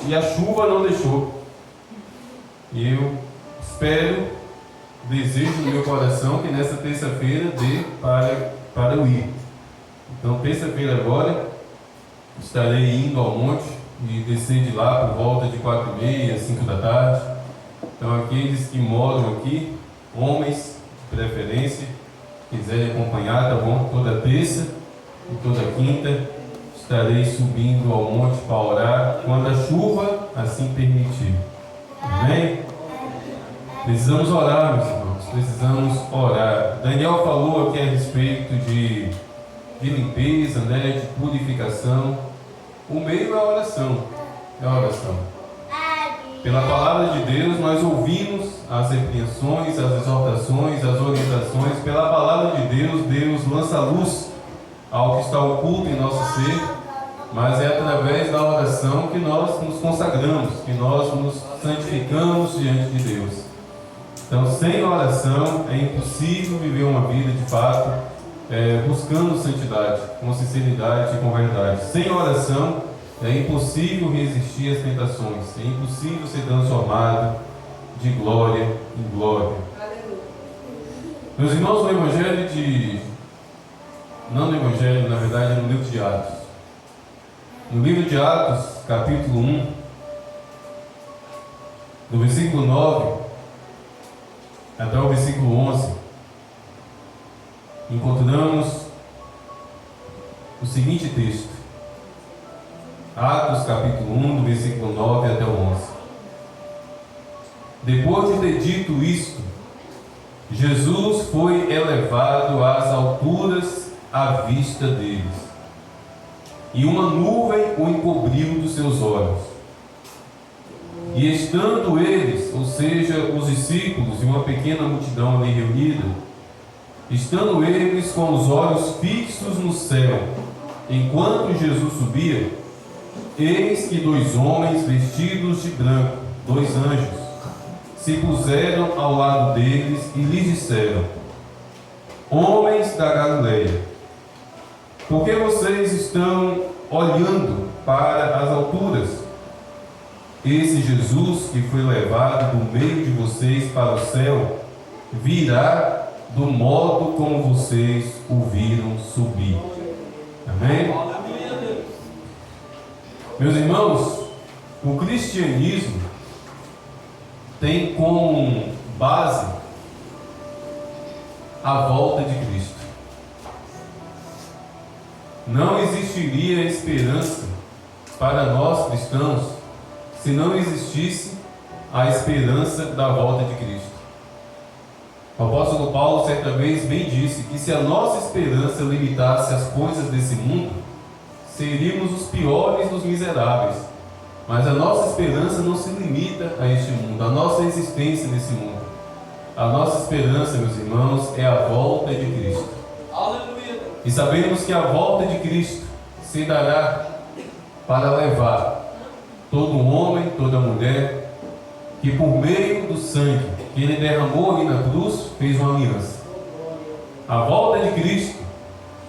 e a chuva não deixou. E eu espero, desejo no meu coração que nessa terça-feira dê para eu ir. Então, terça-feira agora, estarei indo ao monte e descer de lá por volta de 4h30, 5 da tarde. Então, aqueles que moram aqui, homens de preferência, quiserem acompanhar, tá bom? Toda terça e toda quinta estarei subindo ao monte para orar, quando a chuva assim permitir. Amém? Precisamos orar, meus irmãos, precisamos orar. Daniel falou aqui a respeito de limpeza, né, de purificação. O meio é a oração, Pela palavra de Deus nós ouvimos as repreensões, as exortações, as orientações. Pela palavra de Deus, Deus lança luz ao que está oculto em nosso ser, mas é através da oração que nós nos consagramos, que nós nos santificamos diante de Deus. Então, sem oração é impossível viver uma vida de fato, buscando santidade, com sinceridade e com verdade. Sem oração é impossível resistir às tentações, é impossível ser transformado de glória em glória. Meus irmãos, no Evangelho não no Evangelho, na verdade, é no livro de Atos. No livro de Atos, capítulo 1, do versículo 9 até o versículo 11, encontramos o seguinte texto. Atos, capítulo 1, do versículo 9 até o 11. Depois de ter dito isto, Jesus foi elevado às alturas à vista deles, e uma nuvem o encobriu dos seus olhos. E estando eles, ou seja, os discípulos e uma pequena multidão ali reunida, estando eles com os olhos fixos no céu, enquanto Jesus subia, eis que 2 homens vestidos de branco, 2 anjos, se puseram ao lado deles e lhes disseram: Homens da Galileia, por que vocês estão olhando para as alturas? Esse Jesus que foi levado do meio de vocês para o céu, virá do modo como vocês o viram subir. Amém? Meus irmãos, o cristianismo tem como base a volta de Cristo. Não existiria esperança para nós cristãos se não existisse a esperança da volta de Cristo. O apóstolo Paulo certa vez bem disse que se a nossa esperança limitasse às coisas desse mundo, seríamos os piores dos miseráveis. Mas a nossa esperança não se limita a este mundo, a nossa existência nesse mundo. A nossa esperança, meus irmãos, é a volta de Cristo. Aleluia. E sabemos que a volta de Cristo se dará para levar todo homem, toda mulher, que por meio do sangue que Ele derramou ali na cruz, fez uma aliança. A volta de Cristo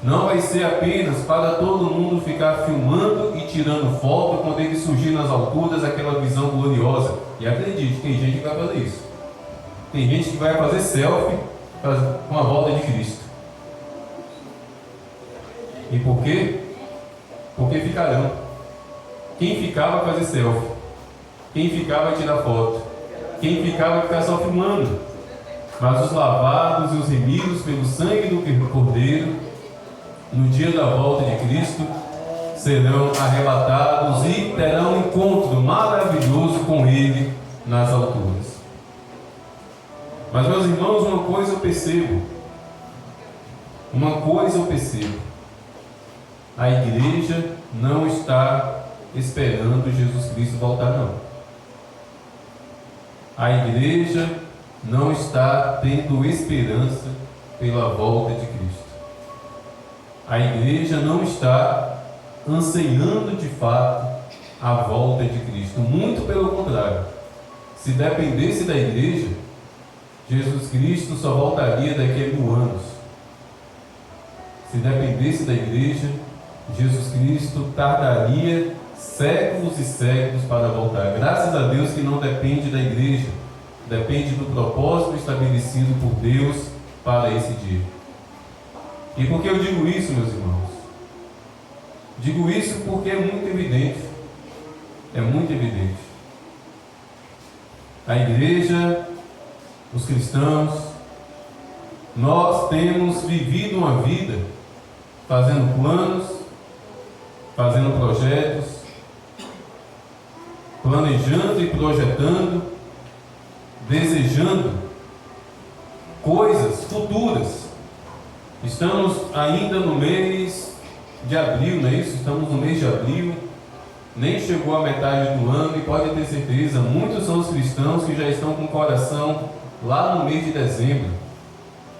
não vai ser apenas para todo mundo ficar filmando e tirando foto quando Ele surgir nas alturas, aquela visão gloriosa. E acredite, tem gente que vai fazer isso. Tem gente que vai fazer selfie com a volta de Cristo. E por quê? Porque ficarão. Quem ficava vai fazer selfie. Quem ficava vai tirar foto. Quem ficava vai ficar só filmando. Mas os lavados e os remidos pelo sangue do Cordeiro, no dia da volta de Cristo, serão arrebatados e terão um encontro maravilhoso com Ele nas alturas. Mas, meus irmãos, uma coisa eu percebo. A igreja não está esperando Jesus Cristo voltar, não. A igreja não está tendo esperança pela volta de Cristo. A igreja não está ansiando de fato a volta de Cristo. Muito pelo contrário. Se dependesse da igreja, Jesus Cristo só voltaria daqui a 1000 anos. Se dependesse da igreja, Jesus Cristo tardaria séculos e séculos para voltar. Graças a Deus que não depende da igreja, depende do propósito estabelecido por Deus para esse dia. E por que eu digo isso, meus irmãos? Digo isso porque é muito evidente. É muito evidente. A igreja, os cristãos, nós temos vivido uma vida fazendo planos, fazendo projetos, planejando e projetando, desejando coisas futuras. Estamos ainda no mês de abril, não é isso? Estamos no mês de abril, nem chegou a metade do ano, e pode ter certeza, muitos são os cristãos que já estão com o coração lá no mês de dezembro,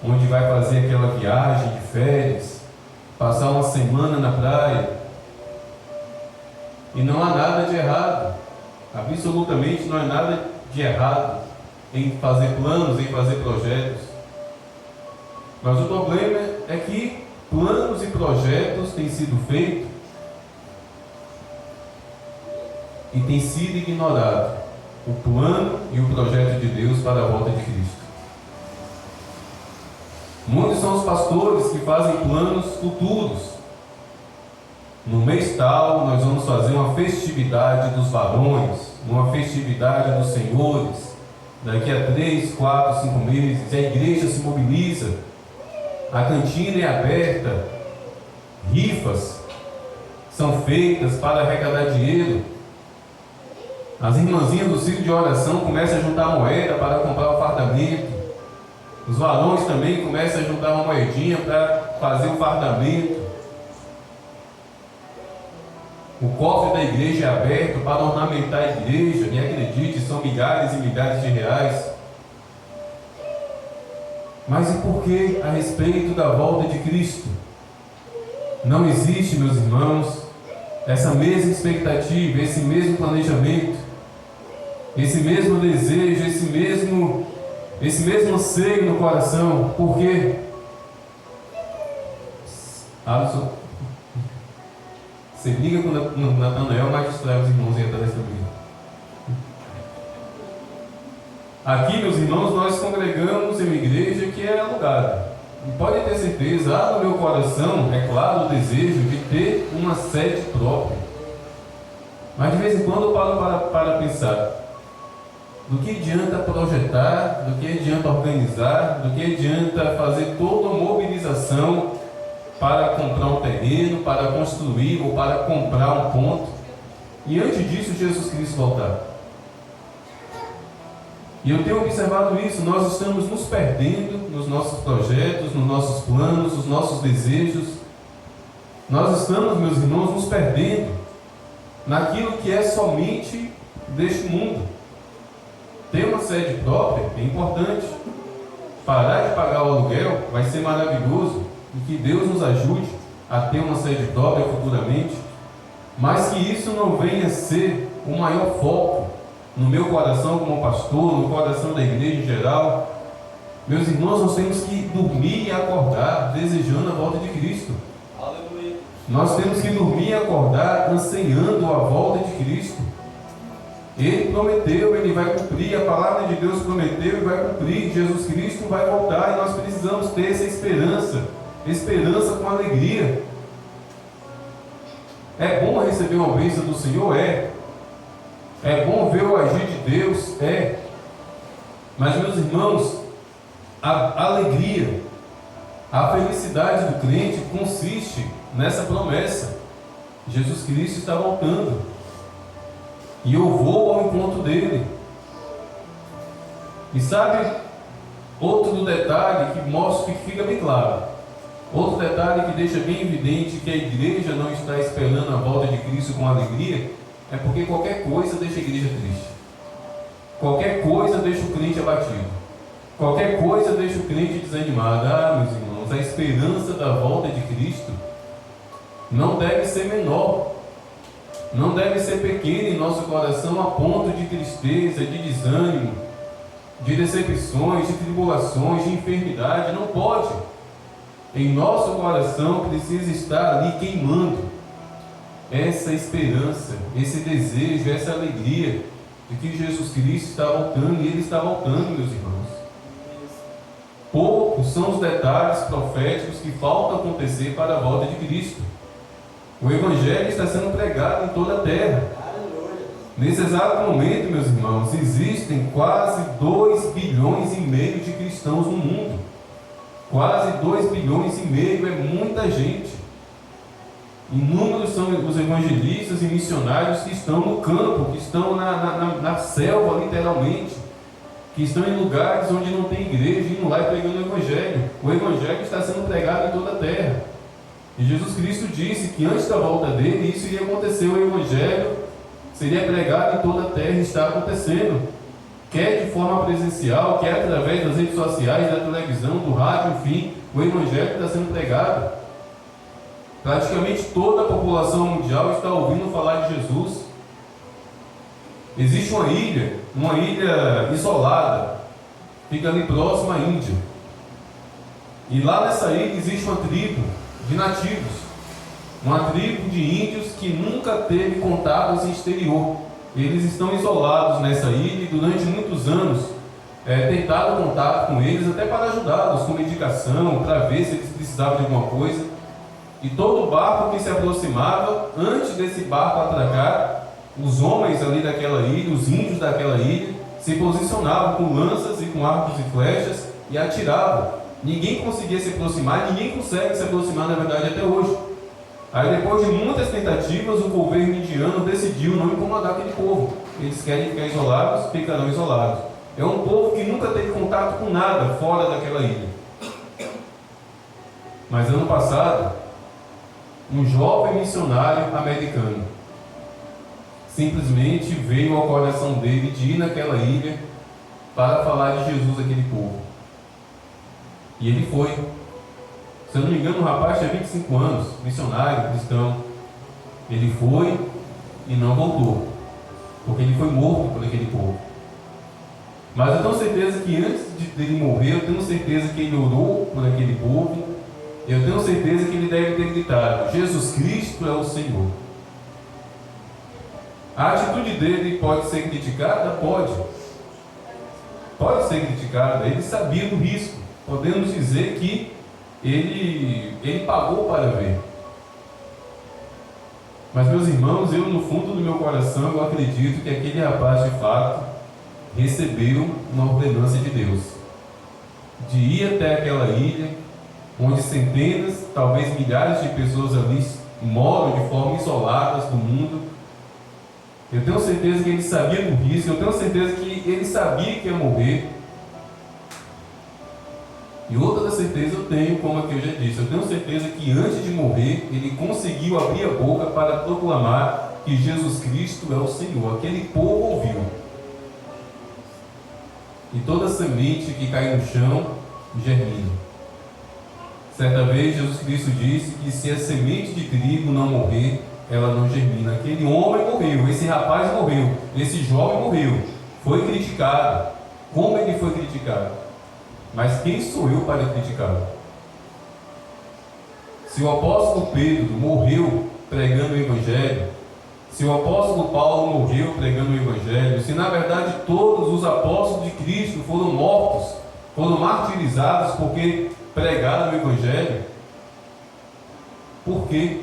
onde vai fazer aquela viagem de férias, passar uma semana na praia. E não há nada de errado, absolutamente não há nada de errado em fazer planos, em fazer projetos. Mas o problema é que planos e projetos têm sido feitos e tem sido ignorado o plano e o projeto de Deus para a volta de Cristo. Muitos são os pastores que fazem planos futuros. No mês tal, nós vamos fazer uma festividade dos varões, uma festividade dos senhores. Daqui a 3, 4, 5 meses, a igreja se mobiliza, a cantina é aberta, rifas são feitas para arrecadar dinheiro. As irmãzinhas do ciclo de oração começam a juntar moeda para comprar o fardamento. Os varões também começam a juntar uma moedinha para fazer o fardamento. O cofre da igreja é aberto para ornamentar a igreja, e acredite, são milhares e milhares de reais. Mas e por que a respeito da volta de Cristo? Não existe, meus irmãos, essa mesma expectativa, esse mesmo planejamento, esse mesmo desejo, esse mesmo anseio no coração. Por quê? Alisson, você briga com o Natanael, mas distrai os irmãos aí atrás também. Aqui, meus irmãos, nós congregamos em uma igreja que é alugada. E pode ter certeza, há no meu coração, é claro, o desejo de ter uma sede própria. Mas de vez em quando eu paro para pensar: do que adianta projetar, do que adianta organizar, do que adianta fazer toda uma mobilização para comprar um terreno, para construir ou para comprar um ponto, e antes disso Jesus Cristo voltar? E eu tenho observado isso. Nós estamos nos perdendo nos nossos projetos, nos nossos planos, nos nossos desejos. Nós estamos, meus irmãos, nos perdendo naquilo que é somente deste mundo. Ter uma sede própria é importante. Parar de pagar o aluguel vai ser maravilhoso, e que Deus nos ajude a ter uma sede própria futuramente, mas que isso não venha a ser o maior foco no meu coração como pastor, no coração da igreja em geral. Meus irmãos, nós temos que dormir e acordar desejando a volta de Cristo. Aleluia. Nós temos que dormir e acordar ansiando a volta de Cristo. Ele prometeu, Ele vai cumprir, a palavra de Deus prometeu e vai cumprir. Jesus Cristo vai voltar, e nós precisamos ter essa esperança com alegria. É bom receber uma bênção do Senhor? É bom ver o agir de Deus? Mas, meus irmãos, a alegria, a felicidade do crente consiste nessa promessa: Jesus Cristo está voltando, e eu vou ao encontro dele. E sabe, outro detalhe que mostra, que fica bem claro, outro detalhe que deixa bem evidente que a igreja não está esperando a volta de Cristo com alegria, é porque qualquer coisa deixa a igreja triste. Qualquer coisa deixa o crente abatido. Qualquer coisa deixa o crente desanimado. Meus irmãos, a esperança da volta de Cristo não deve ser menor, não deve ser pequena em nosso coração a ponto de tristeza, de desânimo, de decepções, de tribulações, de enfermidade. Não pode. Em nosso coração precisa estar ali queimando essa esperança, esse desejo, essa alegria de que Jesus Cristo está voltando, e Ele está voltando, meus irmãos. Poucos são os detalhes proféticos que faltam acontecer para a volta de Cristo. O Evangelho está sendo pregado em toda a terra. Nesse exato momento, meus irmãos, existem quase 2,5 bilhões de cristãos no mundo. Quase 2,5 bilhões é muita gente. Inúmeros são os evangelistas e missionários que estão no campo, que estão na selva, literalmente, que estão em lugares onde não tem igreja, indo lá e pregando o Evangelho. O Evangelho está sendo pregado em toda a terra. E Jesus Cristo disse que antes da volta dele, isso iria acontecer. O Evangelho seria pregado em toda a terra, e está acontecendo. Quer de forma presencial, quer através das redes sociais, da televisão, do rádio, enfim, o Evangelho está sendo pregado. Praticamente toda a população mundial está ouvindo falar de Jesus. Existe uma ilha isolada, fica ali próxima à Índia. E lá nessa ilha existe uma tribo de nativos, uma tribo de índios que nunca teve contato com o exterior. Eles estão isolados nessa ilha e durante muitos anos tentaram contato com eles, até para ajudá-los com medicação, para ver se eles precisavam de alguma coisa. E todo barco que se aproximava, antes desse barco atracar, os homens ali daquela ilha, os índios daquela ilha, se posicionavam com lanças e com arcos e flechas e atiravam. Ninguém conseguia se aproximar, ninguém consegue se aproximar, na verdade, até hoje. Aí, depois de muitas tentativas, o governo indiano decidiu não incomodar aquele povo. Eles querem ficar isolados, ficarão isolados. É um povo que nunca teve contato com nada fora daquela ilha. Mas ano passado, um jovem missionário americano simplesmente veio ao coração dele de ir naquela ilha para falar de Jesus àquele povo. E ele foi. Se eu não me engano, o rapaz tinha 25 anos, missionário, cristão. Ele foi e não voltou, porque ele foi morto por aquele povo. Mas eu tenho certeza que antes dele morrer, eu tenho certeza que ele orou por aquele povo. Eu tenho certeza que ele deve ter gritado: Jesus Cristo é o Senhor. A atitude dele pode ser criticada? Pode. Pode ser criticada. Ele sabia do risco. Podemos dizer que ele pagou para ver. Mas, meus irmãos, eu no fundo do meu coração, eu acredito que aquele rapaz, de fato, recebeu uma ordenança de Deus de ir até aquela ilha, onde centenas, talvez milhares de pessoas ali moram de forma isoladas do mundo. Eu tenho certeza que ele sabia do risco, eu tenho certeza que ele sabia que ia morrer. E outra certeza eu tenho, como aqui eu já disse, eu tenho certeza que antes de morrer, ele conseguiu abrir a boca para proclamar que Jesus Cristo é o Senhor. Aquele povo ouviu. E toda semente que cai no chão, germina. Certa vez Jesus Cristo disse que se a semente de trigo não morrer, ela não germina. Aquele homem morreu, esse rapaz morreu, esse jovem morreu, foi criticado. Como ele foi criticado? Mas quem sou eu para criticá-lo? Se o apóstolo Pedro morreu pregando o Evangelho, se o apóstolo Paulo morreu pregando o Evangelho, se na verdade todos os apóstolos de Cristo foram mortos, foram martirizados porque pregaram o Evangelho, por quê?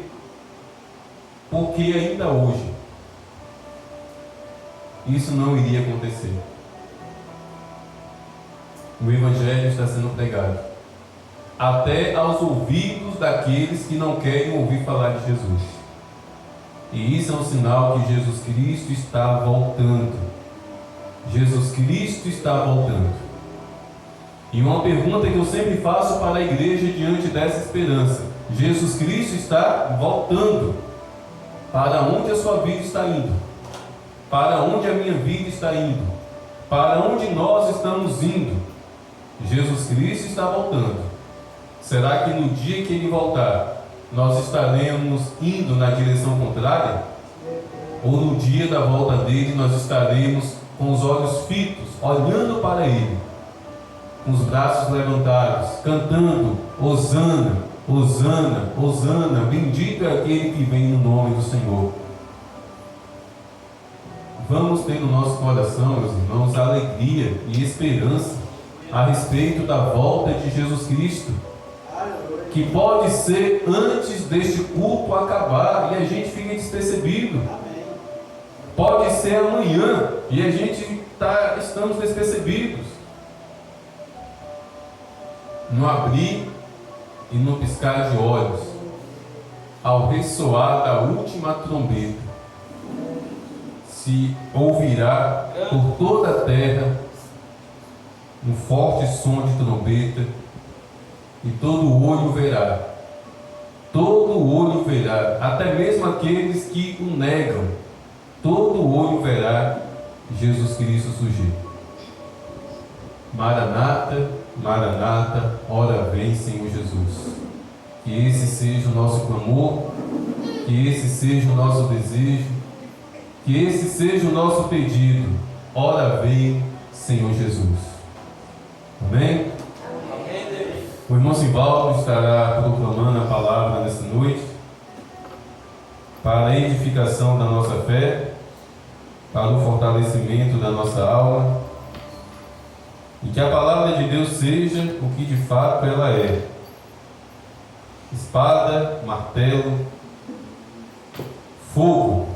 Porque ainda hoje isso não iria acontecer. O Evangelho está sendo pregado até aos ouvidos daqueles que não querem ouvir falar de Jesus. E isso é um sinal que Jesus Cristo está voltando. Jesus Cristo está voltando. E uma pergunta que eu sempre faço para a igreja diante dessa esperança: Jesus Cristo está voltando. Para onde a sua vida está indo? Para onde a minha vida está indo? Para onde nós estamos indo? Jesus Cristo está voltando. Será que no dia que Ele voltar, nós estaremos indo na direção contrária? Ou no dia da volta dele, nós estaremos com os olhos fitos, olhando para Ele, com os braços levantados, cantando, hosana, Hosana, Hosana, bendito é aquele que vem no nome do Senhor. Vamos ter no nosso coração, meus irmãos, alegria e esperança a respeito da volta de Jesus Cristo, que pode ser antes deste culto acabar e a gente fica despercebido. Pode ser amanhã e a gente estamos despercebidos. No abrir e no piscar de olhos, ao ressoar da última trombeta, se ouvirá por toda a terra um forte som de trombeta, e todo olho verá, até mesmo aqueles que o negam, todo olho verá Jesus Cristo surgir. Maranata, Maranata, ora vem, Senhor Jesus. Que esse seja o nosso clamor, que esse seja o nosso desejo, que esse seja o nosso pedido. Ora vem, Senhor Jesus. Amém? O irmão Simvaldo estará proclamando a palavra nesta noite, para a edificação da nossa fé, para o fortalecimento da nossa alma, e que a palavra de Deus seja o que de fato ela é: espada, martelo, fogo